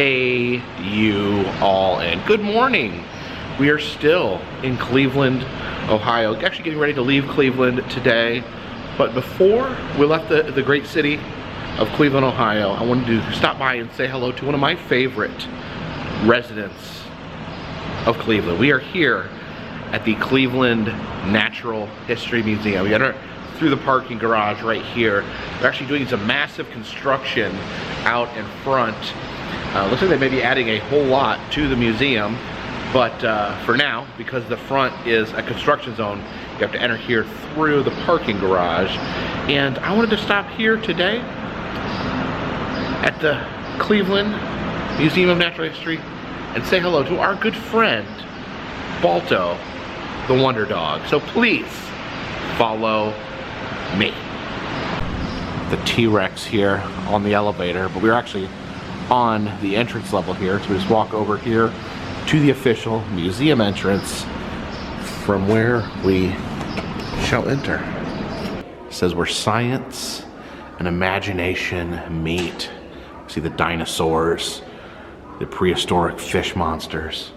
Hey, you all, and good morning. We are still in Cleveland, Ohio. Actually getting ready to leave Cleveland today. But before we left the great city of Cleveland, Ohio, I wanted to stop by and say hello to one of my favorite residents of Cleveland. We are here at the Cleveland Natural History Museum. We enter through the parking garage right here. They're actually doing some massive construction out in front. Looks like they may be adding a whole lot to the museum, but for now, because the front is a construction zone, you have to enter here through the parking garage. And I wanted to stop here today at the Cleveland Museum of Natural History and say hello to our good friend, Balto, the Wonder Dog. So please follow me. The T-Rex here on the elevator, but we're actually on the entrance level here, so we just walk over here to the official museum entrance from where we shall enter. It says where science and imagination meet. See the dinosaurs, the prehistoric fish monsters,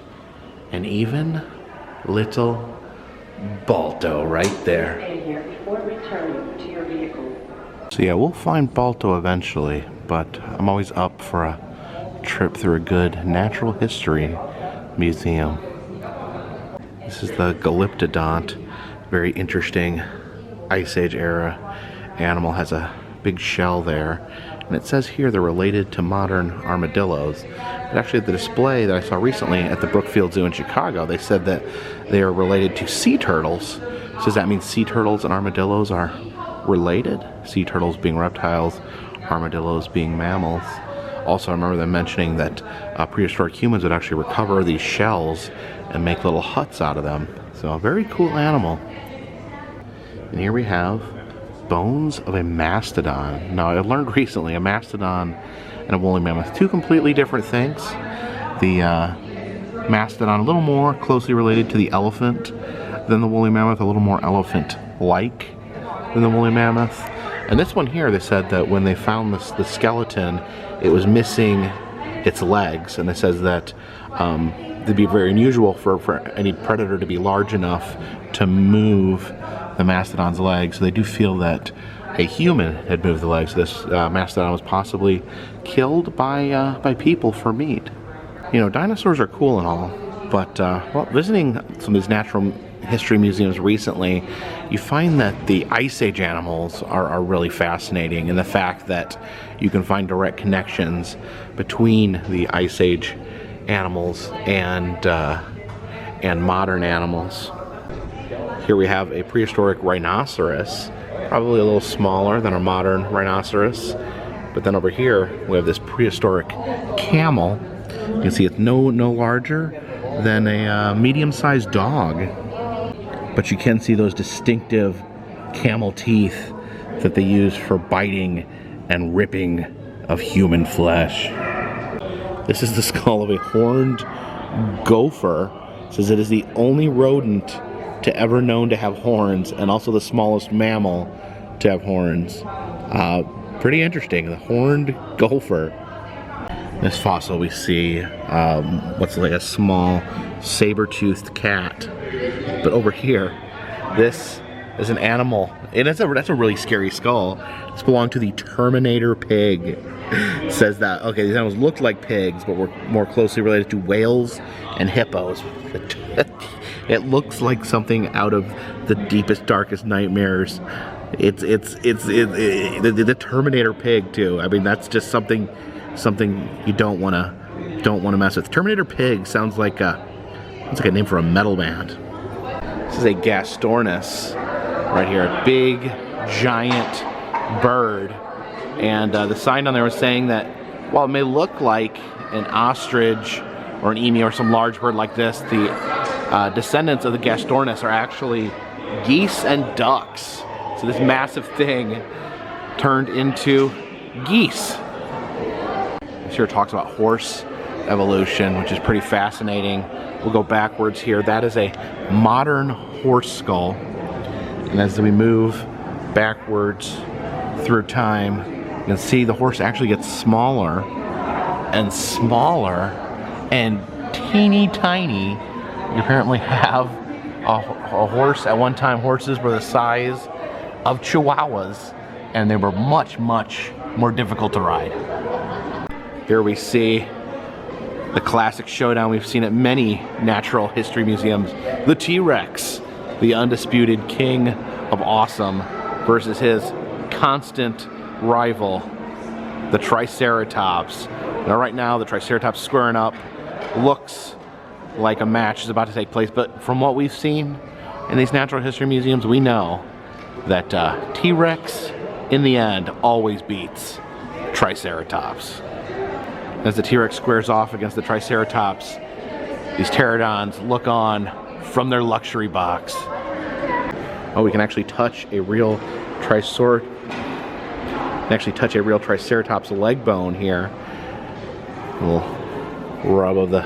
and even little Balto right there. So yeah, we'll find Balto eventually, but I'm always up for a trip through a good natural history museum. This is the Galiptodont, very interesting Ice Age era animal, has a big shell there, and it says here they're related to modern armadillos. But actually at the display that I saw recently at the Brookfield Zoo in Chicago, they said that they are related to sea turtles. So does that mean sea turtles and armadillos are related? Sea turtles being reptiles, armadillos being mammals. Also, I remember them mentioning that prehistoric humans would actually recover these shells and make little huts out of them. So a very cool animal. And here we have bones of a mastodon. Now, I learned recently a mastodon and a woolly mammoth, two completely different things. The mastodon a little more closely related to the elephant than the woolly mammoth, a little more elephant-like than the woolly mammoth. And this one here, they said that when they found the skeleton, it was missing its legs, and it says that it'd be very unusual for any predator to be large enough to move the mastodon's legs. So they do feel that a human had moved the legs. This mastodon was possibly killed by people for meat. You know, dinosaurs are cool and all, but well, visiting some of these natural history museums recently, you find that the Ice Age animals are really fascinating, and the fact that you can find direct connections between the Ice Age animals and modern animals. Here we have a prehistoric rhinoceros, probably a little smaller than a modern rhinoceros. But then over here we have this prehistoric camel. You can see it's no larger than a medium-sized dog. But you can see those distinctive camel teeth that they use for biting and ripping of human flesh. This is the skull of a horned gopher. It says it is the only rodent to ever known to have horns, and also the smallest mammal to have horns. Pretty interesting, the horned gopher. This fossil we see what's like a small saber-toothed cat. But over here, this is an animal. That's a really scary skull. This belonged to the Terminator pig. It says that, okay, these animals looked like pigs, but were more closely related to whales and hippos. It looks like something out of the deepest, darkest nightmares. It's the Terminator pig too. I mean, that's just something you don't want to mess with. Terminator pig sounds like a name for a metal band. This is a Gastornis right here, a big, giant bird. And the sign on there was saying that while it may look like an ostrich or an emu or some large bird like this, the descendants of the Gastornis are actually geese and ducks. So this massive thing turned into geese. This here talks about horse evolution, which is pretty fascinating. We'll go backwards here. That is a modern horse skull. And as we move backwards through time, you can see the horse actually gets smaller and smaller and teeny tiny. You apparently have a horse. At one time, horses were the size of chihuahuas, and they were much, much more difficult to ride. Here we see the classic showdown we've seen at many natural history museums. The T-Rex, the undisputed king of awesome, versus his constant rival, the Triceratops. Now right now, the Triceratops squaring up looks like a match is about to take place, but from what we've seen in these natural history museums, we know that T-Rex, in the end, always beats Triceratops. As the T-Rex squares off against the Triceratops, these pterodons look on from their luxury box. Oh, we can actually touch a real Triceratops leg bone here. A little rub of the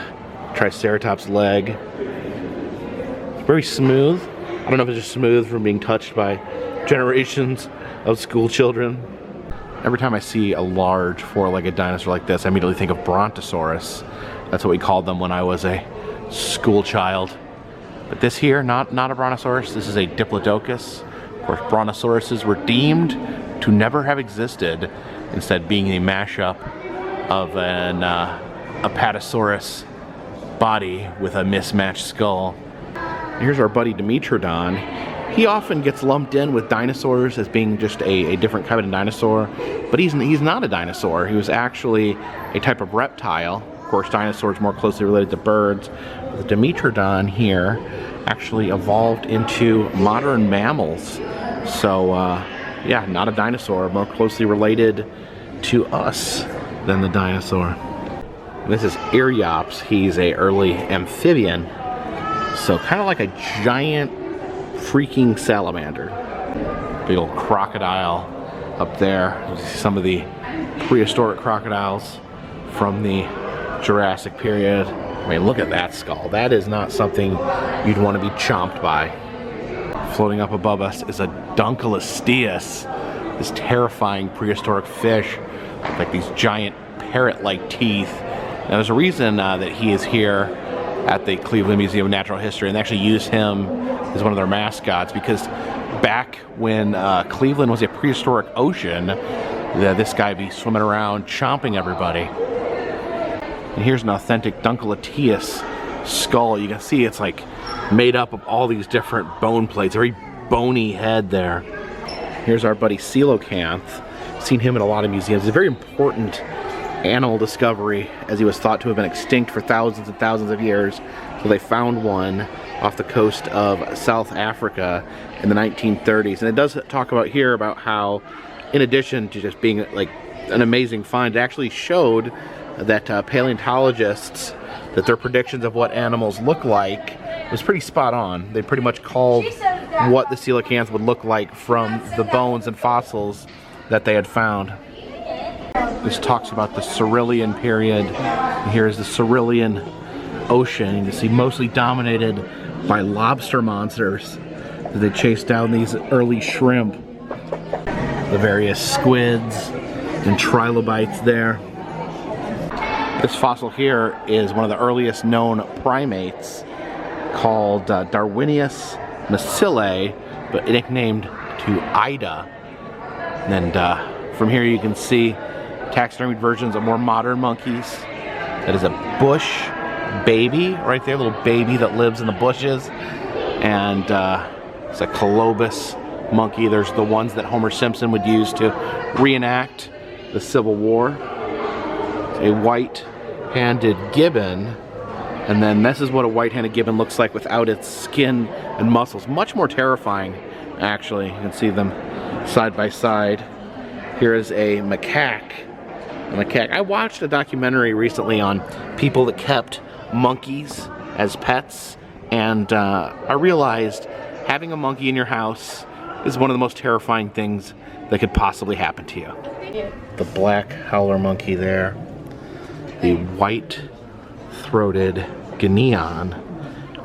Triceratops leg. It's very smooth. I don't know if it's just smooth from being touched by generations of school children. Every time I see a large four-legged dinosaur like this, I immediately think of Brontosaurus. That's what we called them when I was a school child. But this here, not a Brontosaurus, this is a Diplodocus. Of course, Brontosauruses were deemed to never have existed, instead being a mashup of an Apatosaurus body with a mismatched skull. Here's our buddy Dimetrodon. He often gets lumped in with dinosaurs as being just a different kind of dinosaur, but he's not a dinosaur. He was actually a type of reptile. Of course, dinosaurs more closely related to birds. The Dimetrodon here actually evolved into modern mammals. So, yeah, not a dinosaur, more closely related to us than the dinosaur. This is Eryops. He's an early amphibian, so kind of like a giant freaking salamander. Big old crocodile up there. You see some of the prehistoric crocodiles from the Jurassic period. I mean, look at that skull. That is not something you'd want to be chomped by. Floating up above us is a Dunkleosteus, this terrifying prehistoric fish with like these giant parrot-like teeth. Now, there's a reason that he is here at the Cleveland Museum of Natural History, and they actually use him as one of their mascots because back when Cleveland was a prehistoric ocean, this guy would be swimming around chomping everybody. And here's an authentic Dunkleosteus skull. You can see it's like made up of all these different bone plates, a very bony head there. Here's our buddy Coelacanth. Seen him in a lot of museums. He's a very important animal discovery, as he was thought to have been extinct for thousands and thousands of years. So they found one off the coast of South Africa in the 1930s. And it does talk about here about how, in addition to just being like an amazing find, it actually showed that paleontologists, that their predictions of what animals look like was pretty spot on. They pretty much called what the coelacanth would look like from the bones and fossils that they had found. This talks about the Silurian period. And here is the Silurian ocean. You can see mostly dominated by lobster monsters as they chase down these early shrimp. The various squids and trilobites there. This fossil here is one of the earliest known primates, called Darwinius macillae, but nicknamed to Ida. And from here you can see taxidermied versions of more modern monkeys. That is a bush baby right there, a little baby that lives in the bushes. And it's a colobus monkey. There's the ones that Homer Simpson would use to reenact the Civil War. It's a white-handed gibbon. And then this is what a white-handed gibbon looks like without its skin and muscles. Much more terrifying, actually. You can see them side by side. Here is a macaque. I watched a documentary recently on people that kept monkeys as pets, and I realized having a monkey in your house is one of the most terrifying things that could possibly happen to you. The black howler monkey there. The white-throated Guinean.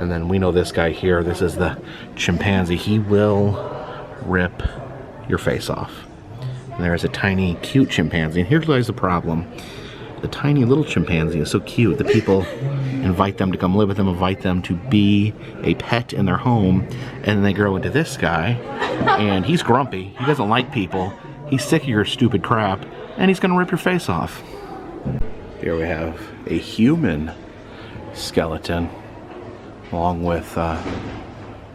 And then we know this guy here. This is the chimpanzee. He will rip your face off. And there's a tiny, cute chimpanzee. And here's lies the problem. the tiny little chimpanzee is so cute. The people invite them to come live with them, invite them to be a pet in their home, and then they grow into this guy, and he's grumpy. He doesn't like people. He's sick of your stupid crap, and he's gonna rip your face off. Here we have a human skeleton, along with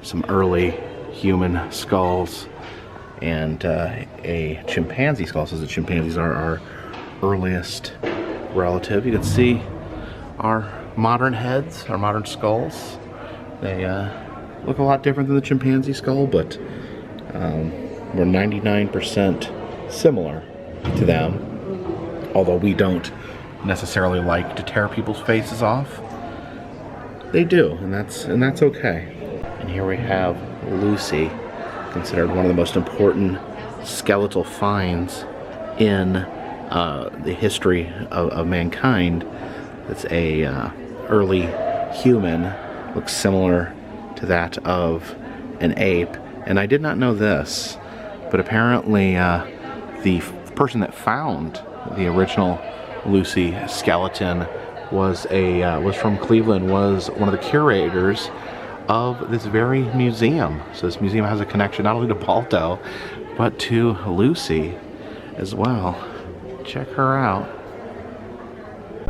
some early human skulls and a chimpanzee skull. So the chimpanzees are our earliest relative. You can see our modern heads, our modern skulls. They look a lot different than the chimpanzee skull, but we're 99% similar to them, although we don't necessarily like to tear people's faces off. They do, and that's okay. And here we have Lucy, considered one of the most important skeletal finds in the history of mankind. It's a early human, looks similar to that of an ape. And I did not know this, but apparently the person that found the original Lucy skeleton was from Cleveland, was one of the curators of this very museum. So this museum has a connection not only to Balto, but to Lucy as well. Check her out.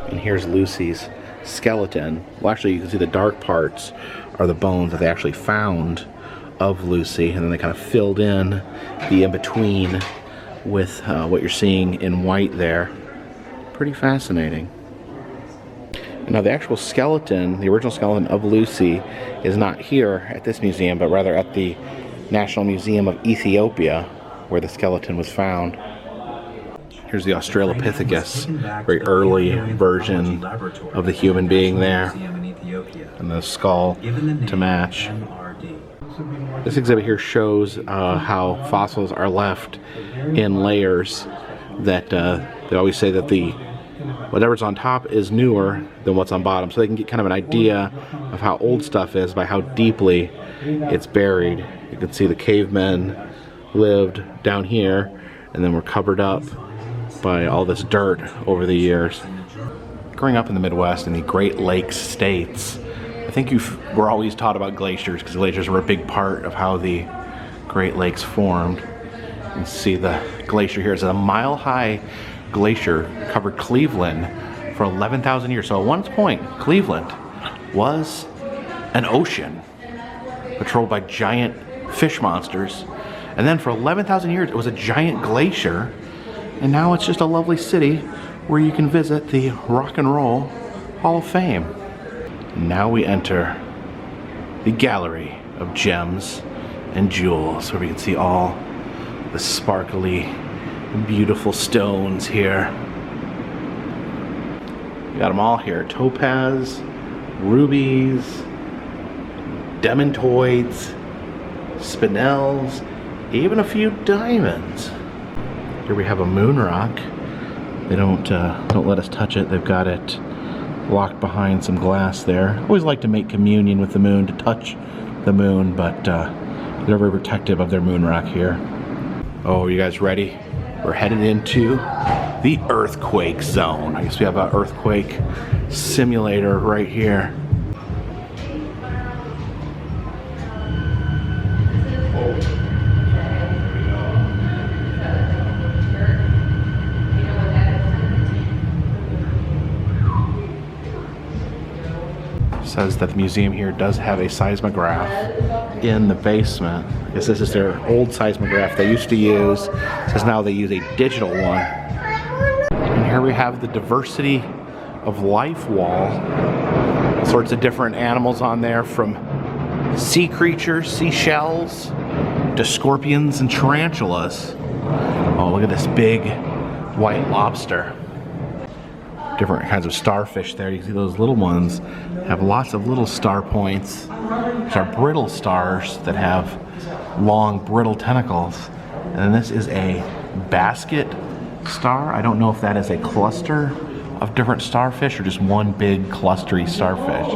And here's Lucy's skeleton. Well, actually, you can see the dark parts are the bones that they actually found of Lucy, and then they kind of filled in the in-between with what you're seeing in white there. Pretty fascinating. Now the actual skeleton, the original skeleton of Lucy, is not here at this museum, but rather at the National Museum of Ethiopia, where the skeleton was found. Here's the Australopithecus, very early version of the human being there, and the skull to match. This exhibit here shows how fossils are left in layers that they always say that whatever's on top is newer than what's on bottom, so they can get kind of an idea of how old stuff is by how deeply it's buried. You can see the cavemen lived down here and then were covered up by all this dirt over the years. Growing up in the Midwest in the Great Lakes states, I think we're always taught about glaciers, because glaciers were a big part of how the Great Lakes formed. You can see the glacier here. It's a mile-high glacier covered Cleveland for 11,000 years. So at one point, Cleveland was an ocean patrolled by giant fish monsters. And then for 11,000 years, it was a giant glacier. And now it's just a lovely city where you can visit the Rock and Roll Hall of Fame. Now we enter the Gallery of Gems and Jewels, where we can see all the sparkly, beautiful stones here. We got them all here. Topaz, rubies, demantoids, spinels, even a few diamonds. Here we have a moon rock. They don't let us touch it. They've got it locked behind some glass there. Always like to make communion with the moon, to touch the moon, but they're very protective of their moon rock here. Oh, you guys ready? We're headed into the earthquake zone. I guess we have an earthquake simulator right here. Says that the museum here does have a seismograph in the basement. I guess this is their old seismograph they used to use. It says now they use a digital one. And here we have the diversity of life wall. All sorts of different animals on there, from sea creatures, seashells, to scorpions and tarantulas. Oh, look at this big white lobster. Different kinds of starfish there. You can see those little ones have lots of little star points, which are brittle stars that have long brittle tentacles. And then this is a basket star. I don't know if that is a cluster of different starfish or just one big clustery starfish.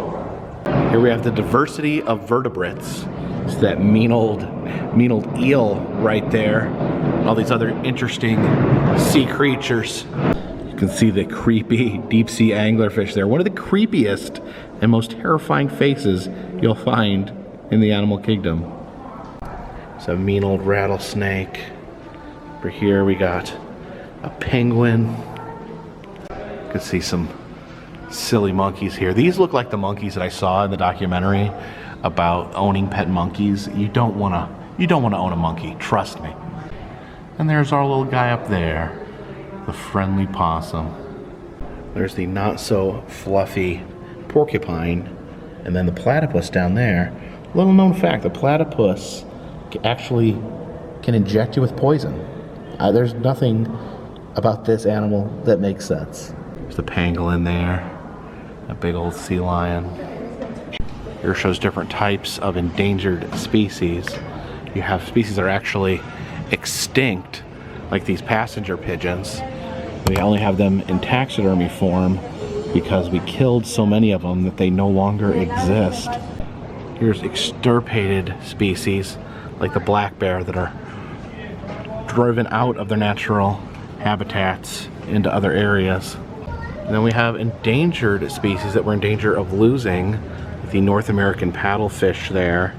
Here we have the diversity of vertebrates. It's that mean old eel right there. All these other interesting sea creatures. You can see the creepy deep sea anglerfish there. One of the creepiest and most terrifying faces you'll find in the animal kingdom. It's a mean old rattlesnake. Over here we got a penguin. You can see some silly monkeys here. These look like the monkeys that I saw in the documentary about owning pet monkeys. You don't want to own a monkey, trust me. And there's our little guy up there, the friendly possum. There's the not so fluffy porcupine, and then the platypus down there. Little known fact, the platypus actually can inject you with poison. There's nothing about this animal that makes sense. There's the pangolin there, a big old sea lion. Here shows different types of endangered species. You have species that are actually extinct, like these passenger pigeons. We only have them in taxidermy form because we killed so many of them that they no longer exist. Here's extirpated species, like the black bear, that are driven out of their natural habitats into other areas. And then we have endangered species that we're in danger of losing, the North American paddlefish there,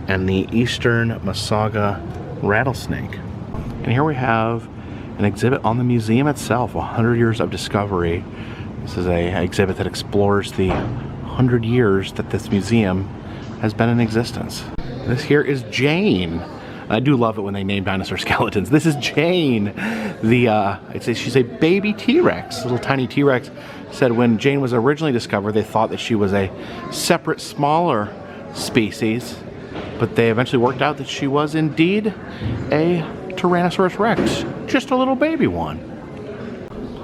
and the eastern Masaga rattlesnake. And here we have an exhibit on the museum itself, 100 Years of Discovery. This is an exhibit that explores the 100 years that this museum has been in existence. This here is Jane. I do love it when they name dinosaur skeletons. This is Jane, she's a baby T-Rex, little tiny T-Rex. Said when Jane was originally discovered, they thought that she was a separate, smaller species, but they eventually worked out that she was indeed a Tyrannosaurus Rex, just a little baby one.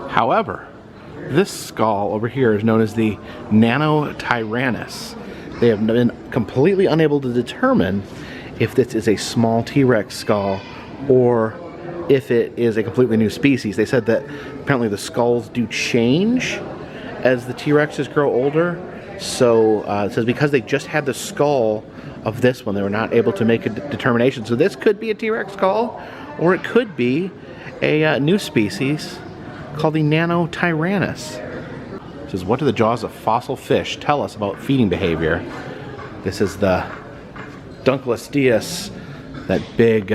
However, this skull over here is known as the Nanotyrannus. They have been completely unable to determine if this is a small T-Rex skull or if it is a completely new species. They said that apparently the skulls do change as the T-Rexes grow older. So it says because they just had the skull of this one, they were not able to make a determination. So this could be a T-Rex skull, or it could be a new species called the Nanotyrannus. It says, what do the jaws of fossil fish tell us about feeding behavior? This is the Dunkleosteus, that big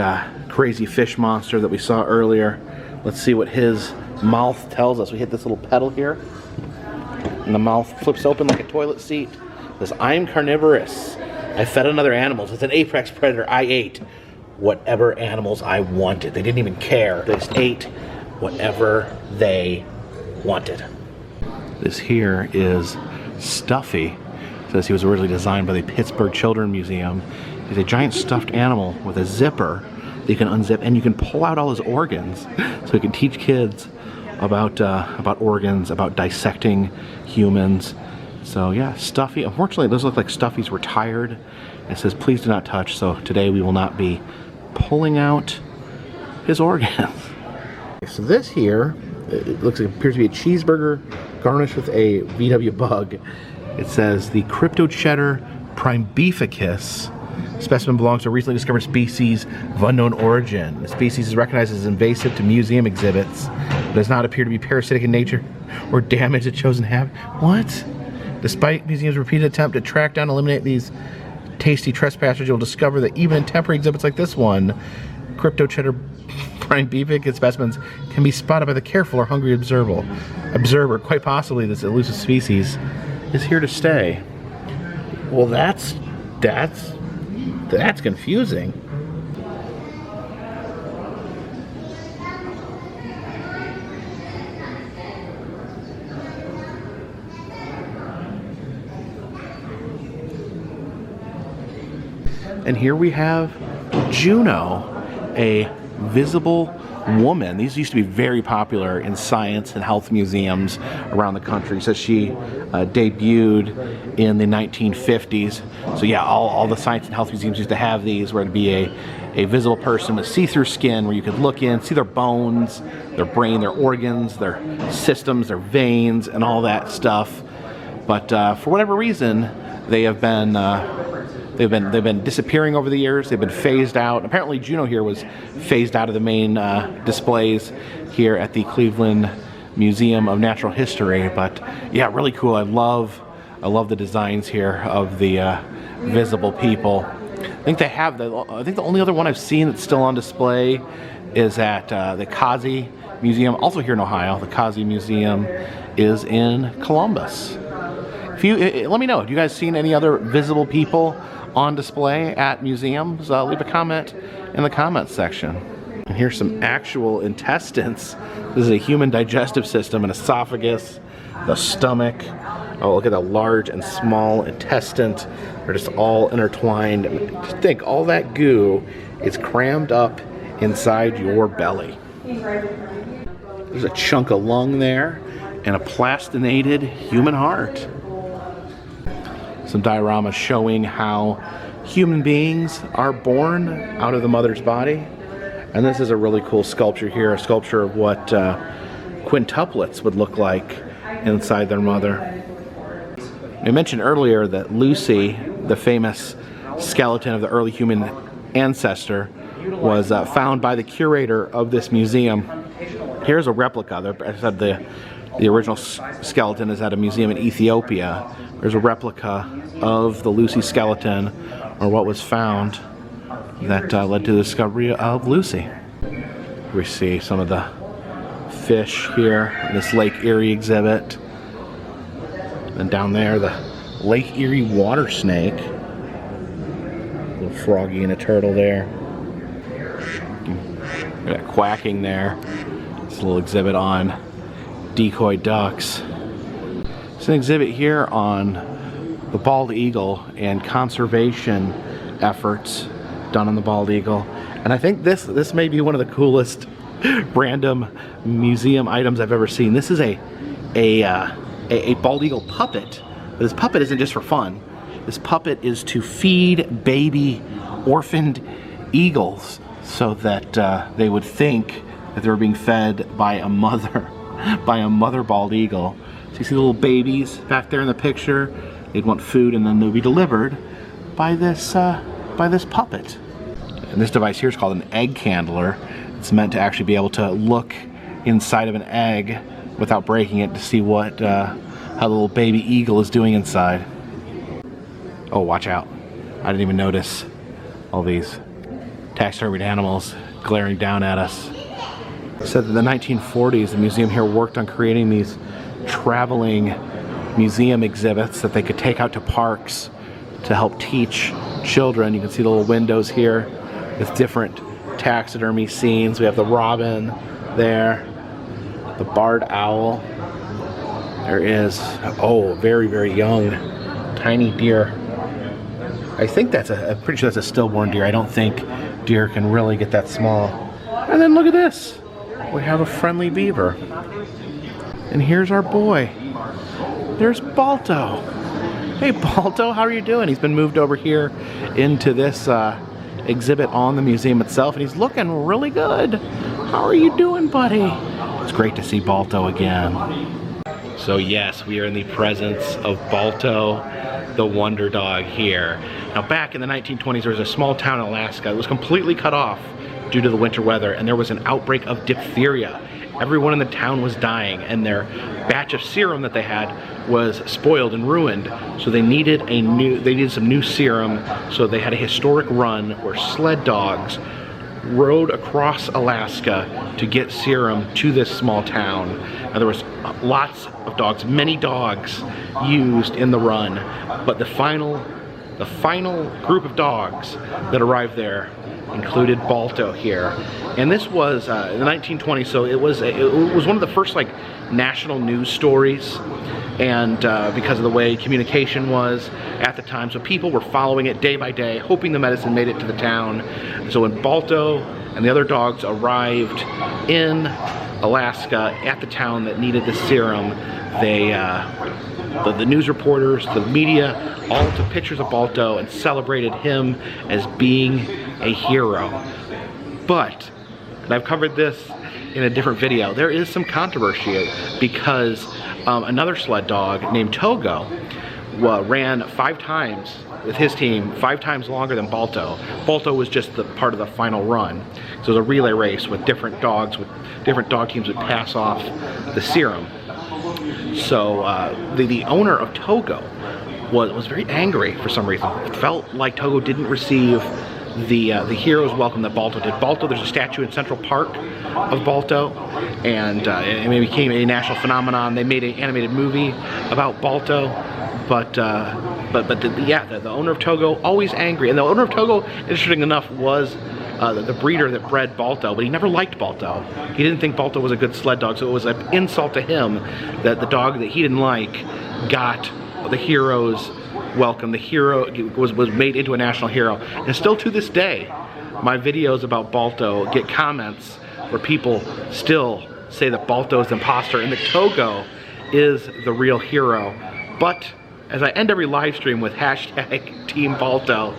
crazy fish monster that we saw earlier. Let's see what his mouth tells us. We hit this little pedal here, and the mouth flips open like a toilet seat. It says, I'm carnivorous. I fed on other animals. It's an apex predator. I ate whatever animals I wanted. They didn't even care. They just ate whatever they wanted. This here is Stuffy. It says he was originally designed by the Pittsburgh Children's Museum. He's a giant stuffed animal with a zipper that you can unzip, and you can pull out all his organs. So he can teach kids about organs, about dissecting humans. So yeah, Stuffy. Unfortunately, it does look like Stuffy's retired. It says, please do not touch. So today we will not be pulling out his organs. So this here, it appears to be a cheeseburger garnished with a VW bug. It says the Cryptocheddar primebificus specimen belongs to a recently discovered species of unknown origin. The species is recognized as invasive to museum exhibits, but does not appear to be parasitic in nature or damage its chosen habitat. What? Despite museums' repeated attempt to track down and eliminate these tasty trespassers, you'll discover that even in temporary exhibits like this one, Cryptocheddar primebificus specimens can be spotted by the careful or hungry observer. Quite possibly this elusive species is here to stay. Well, that's confusing. And here we have Juno, a visible woman. These used to be very popular in science and health museums around the country. So she debuted in the 1950s. So yeah, all the science and health museums used to have these, where it'd be a visible person with see-through skin where you could look in, see their bones, their brain, their organs, their systems, their veins, and all that stuff. But for whatever reason, they have been they've been disappearing over the years. They've been phased out. Apparently Juno here was phased out of the main displays here at the Cleveland Museum of Natural History, but yeah, really cool. I love the designs here of the visible people. I think they have I think the only other one I've seen that's still on display is at the Kazi Museum, also here in Ohio. The Kazi Museum is in Columbus. If you let me know, have you guys seen any other visible people on display at museums? Leave a comment in the comments section. And here's some actual intestines. This is a human digestive system, an esophagus, the stomach. Oh, look at the large and small intestine. They're just all intertwined. Just think, all that goo is crammed up inside your belly. There's a chunk of lung there and a plastinated human heart. Some dioramas showing how human beings are born out of the mother's body. And this is a really cool sculpture here, a sculpture of what quintuplets would look like inside their mother. I mentioned earlier that Lucy, the famous skeleton of the early human ancestor, was found by the curator of this museum. Here's a replica. I said the original skeleton is at a museum in Ethiopia. There's a replica of the Lucy skeleton, or what was found, that led to the discovery of Lucy. We see some of the fish here in this Lake Erie exhibit. And down there, the Lake Erie water snake. A little froggy and a turtle there. Got quacking there. It's a little exhibit on decoy ducks. It's an exhibit here on the bald eagle and conservation efforts done on the bald eagle. And I think this may be one of the coolest random museum items I've ever seen. This is a bald eagle puppet. But this puppet isn't just for fun. This puppet is to feed baby orphaned eagles so that they would think that they were being fed by a mother bald eagle. So you see the little babies back there in the picture. They'd want food and then they'd be delivered by this puppet. And this device here is called an egg candler. It's meant to actually be able to look inside of an egg without breaking it to see what how the little baby eagle is doing inside. Oh, watch out. I didn't even notice all these taxidermied animals glaring down at us. It said that in the 1940s, the museum here worked on creating these traveling museum exhibits that they could take out to parks to help teach children. You can see the little windows here with different taxidermy scenes. We have the robin there, the barred owl. There is, oh, very, very young, tiny deer. I think I'm pretty sure that's a stillborn deer. I don't think deer can really get that small. And then look at this. We have a friendly beaver. And here's our boy. There's Balto. Hey Balto, how are you doing? He's been moved over here into this exhibit on the museum itself, and he's looking really good. How are you doing, buddy? It's great to see Balto again. So yes, we are in the presence of Balto, the wonder dog here. Now back in the 1920s, there was a small town in Alaska that was completely cut off due to the winter weather, and there was an outbreak of diphtheria. Everyone in the town was dying, and their batch of serum that they had was spoiled and ruined. So they needed some new serum. So they had a historic run where sled dogs rode across Alaska to get serum to this small town. Now there was lots of dogs, many dogs used in the run, but the final group of dogs that arrived there included Balto here. And this was in the 1920s, so it was one of the first like national news stories, and because of the way communication was at the time, so people were following it day by day, hoping the medicine made it to the town. So when Balto and the other dogs arrived in Alaska at the town that needed the serum, they the news reporters, the media, all took pictures of Balto and celebrated him as being a hero. But, and I've covered this in a different video, there is some controversy because another sled dog named Togo ran 5 times with his team, 5 times longer than Balto. Balto was just the part of the final run. So it was a relay race with different dogs, with different dog teams would pass off the serum. So the owner of Togo was very angry for some reason. It felt like Togo didn't receive the hero's welcome that Balto did. Balto, there's a statue in Central Park of Balto, and it became a national phenomenon. They made an animated movie about Balto, but the owner of Togo, always angry. And the owner of Togo, interesting enough, was the breeder that bred Balto, but he never liked Balto. He didn't think Balto was a good sled dog, so it was an insult to him that the dog that he didn't like got the hero's welcome. The hero was made into a national hero. And still to this day, my videos about Balto get comments where people still say that Balto is an imposter and that Togo is the real hero. But as I end every live stream with hashtag Team Balto,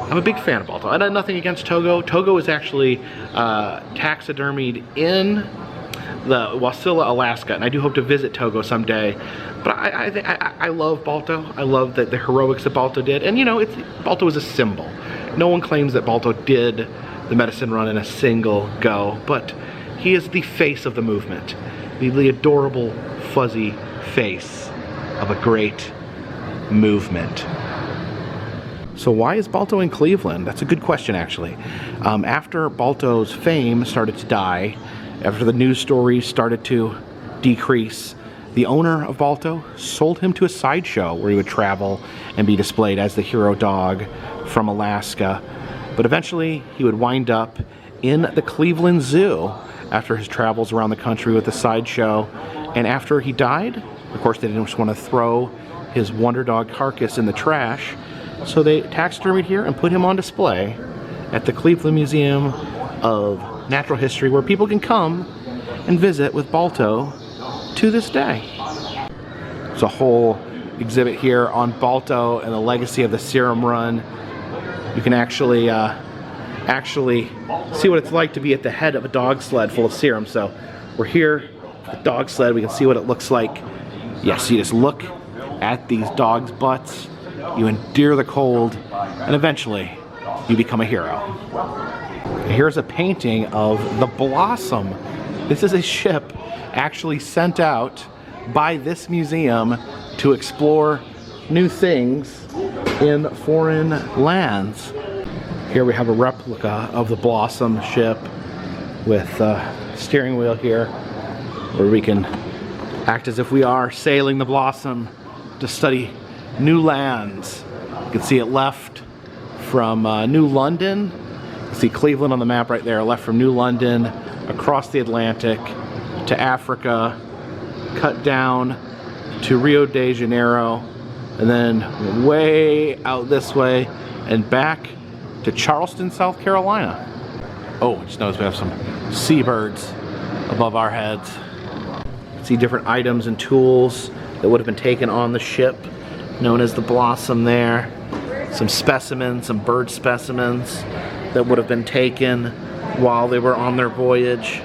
I'm a big fan of Balto. I have nothing against Togo. Togo is actually taxidermied in the Wasilla, Alaska, and I do hope to visit Togo someday. But I love Balto. I love the heroics that Balto did, and you know, Balto is a symbol. No one claims that Balto did the medicine run in a single go, but he is the face of the movement, the adorable, fuzzy face of a great movement. So why is Balto in Cleveland? That's a good question, actually. After Balto's fame started to die, after the news stories started to decrease, the owner of Balto sold him to a sideshow where he would travel and be displayed as the hero dog from Alaska. But eventually he would wind up in the Cleveland Zoo after his travels around the country with the sideshow. And after he died, of course they didn't just want to throw his wonder dog carcass in the trash, so they taxidermied here and put him on display at the Cleveland Museum of Natural History, where people can come and visit with Balto to this day. There's a whole exhibit here on Balto and the legacy of the serum run. You can actually see what it's like to be at the head of a dog sled full of serum. So we're here at the dog sled. We can see what it looks like. Yes, you just look at these dogs' butts, you endure the cold, and eventually you become a hero. Here's a painting of the Blossom. This is a ship actually sent out by this museum to explore new things in foreign lands. Here we have a replica of the Blossom ship with a steering wheel here, where we can act as if we are sailing the Blossom to study new lands. You can see it left from New London. You see Cleveland on the map right there, left from New London across the Atlantic to Africa, cut down to Rio de Janeiro, and then way out this way and back to Charleston, South Carolina. Oh, just notice we have some seabirds above our heads. See different items and tools that would have been taken on the ship, known as the Blossom there. Some specimens, some bird specimens that would have been taken while they were on their voyage.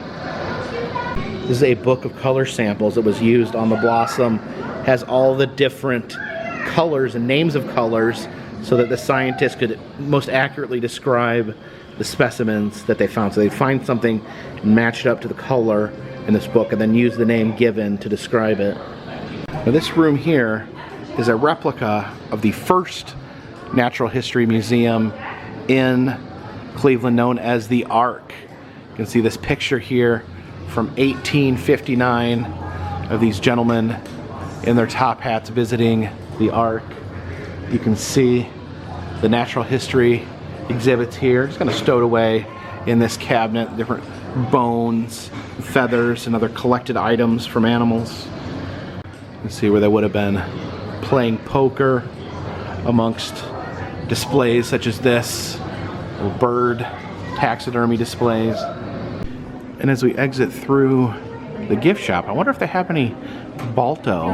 This is a book of color samples that was used on the Blossom. Has all the different colors and names of colors so that the scientists could most accurately describe the specimens that they found. So they'd find something and match it up to the color in this book and then use the name given to describe it. Now this room here is a replica of the first natural history museum in Cleveland, known as the Ark. You can see this picture here from 1859 of these gentlemen in their top hats visiting the Ark. You can see the natural history exhibits here, just kind of stowed away in this cabinet, different bones, feathers, and other collected items from animals. You can see where they would have been playing poker amongst displays such as this, bird taxidermy displays. And as we exit through the gift shop, I wonder if they have any Balto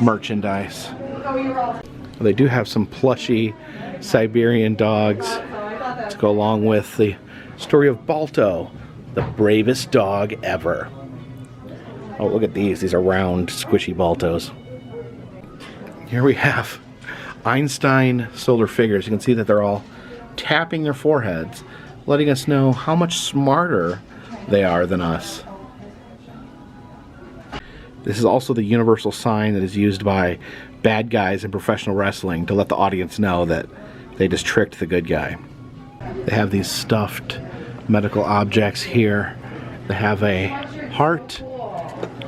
merchandise. Well, they do have some plushy Siberian dogs to go along with the story of Balto, the bravest dog ever. Oh, look at these. These are round, squishy Baltos. Here we have Einstein solar figures. You can see that they're all tapping their foreheads, letting us know how much smarter they are than us. This is also the universal sign that is used by bad guys in professional wrestling to let the audience know that they just tricked the good guy. They have these stuffed medical objects here. They have a heart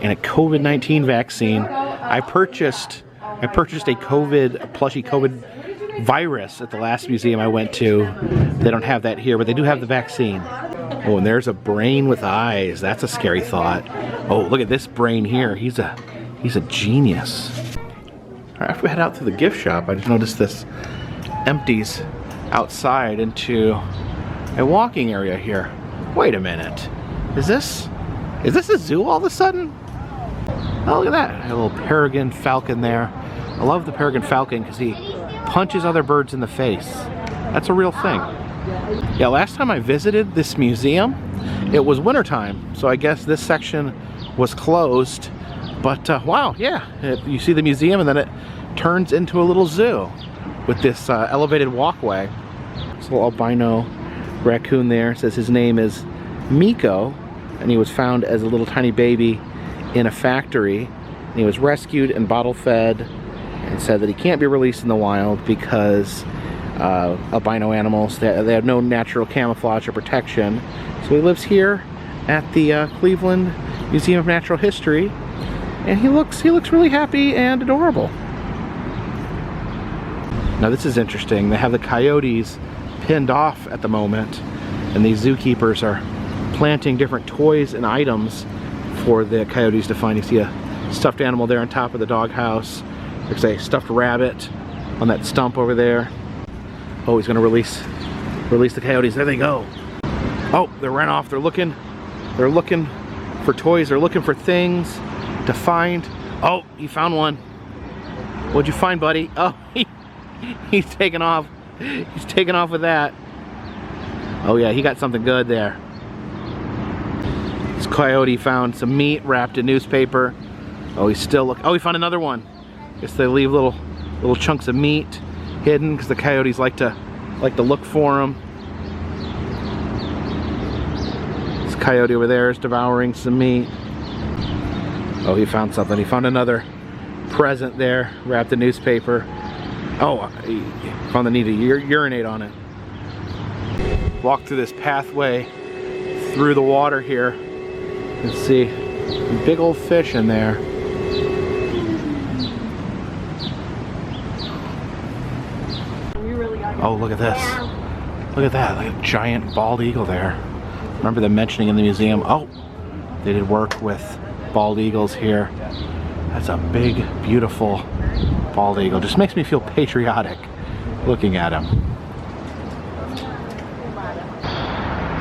and a COVID-19 vaccine. I purchased a plushie COVID virus at the last museum I went to. They don't have that here, but they do have the vaccine. Oh, and there's a brain with eyes. That's a scary thought. Oh, look at this brain here. He's a genius. After we head out to the gift shop, I just noticed this empties outside into a walking area here. Wait a minute. Is this a zoo all of a sudden? Oh, look at that. A little peregrine falcon there. I love the peregrine falcon because he punches other birds in the face. That's a real thing. Yeah, last time I visited this museum, it was wintertime, so I guess this section was closed. But wow, yeah, you see the museum and then it turns into a little zoo with this elevated walkway. This little albino raccoon there. It says his name is Miko, and he was found as a little tiny baby in a factory. And he was rescued and bottle fed, and said that he can't be released in the wild because albino animals, they have no natural camouflage or protection. So he lives here at the Cleveland Museum of Natural History, and he looks really happy and adorable. Now this is interesting. They have the coyotes pinned off at the moment, and these zookeepers are planting different toys and items for the coyotes to find. You see a stuffed animal there on top of the doghouse. There's a stuffed rabbit on that stump over there. Oh, he's gonna release the coyotes. There they go. Oh, they ran off. They're looking for toys. They're looking for things to find. Oh, he found one. What'd you find, buddy? Oh, he's taking off. He's taking off with that. Oh yeah, he got something good there. This coyote found some meat wrapped in newspaper. Oh, he's still looking. Oh, he found another one. Guess they leave little chunks of meat hidden because the coyotes like to look for them. This coyote over there is devouring some meat. Oh, he found something. He found another present there wrapped in newspaper. Oh, he found the need to urinate on it. Walk through this pathway through the water here and see a big old fish in there. Oh, look at this. Look at that, like a giant bald eagle there. Remember them mentioning in the museum, oh, they did work with bald eagles here. That's a big, beautiful bald eagle. Just makes me feel patriotic looking at him.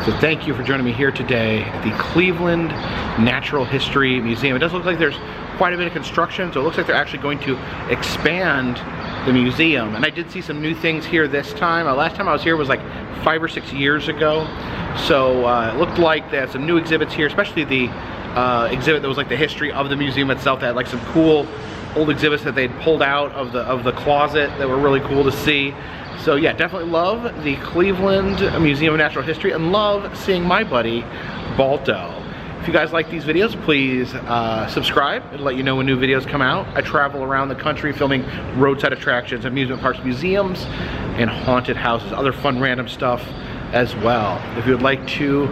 So thank you for joining me here today at the Cleveland Natural History Museum. It does look like there's quite a bit of construction, so it looks like they're actually going to expand the museum. And I did see some new things here this time. Last time I was here was like 5 or 6 years ago. So it looked like they had some new exhibits here, especially the exhibit that was like the history of the museum itself. They had like some cool old exhibits that they'd pulled out of the closet that were really cool to see. So yeah, definitely love the Cleveland Museum of Natural History and love seeing my buddy Balto. If you guys like these videos, please subscribe. It'll let you know when new videos come out. I travel around the country filming roadside attractions, amusement parks, museums, and haunted houses, other fun random stuff as well. If you would like to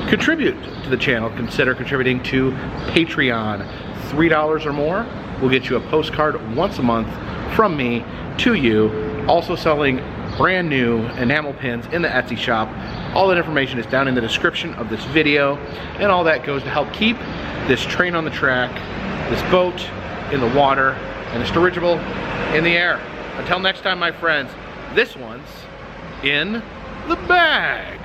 contribute to the channel, consider contributing to Patreon. $3 or more will get you a postcard once a month from me to you. Also selling brand new enamel pins in the Etsy shop. All that information is down in the description of this video, and all that goes to help keep this train on the track, this boat in the water, and this dirigible in the air. Until next time, my friends, this one's in the bag.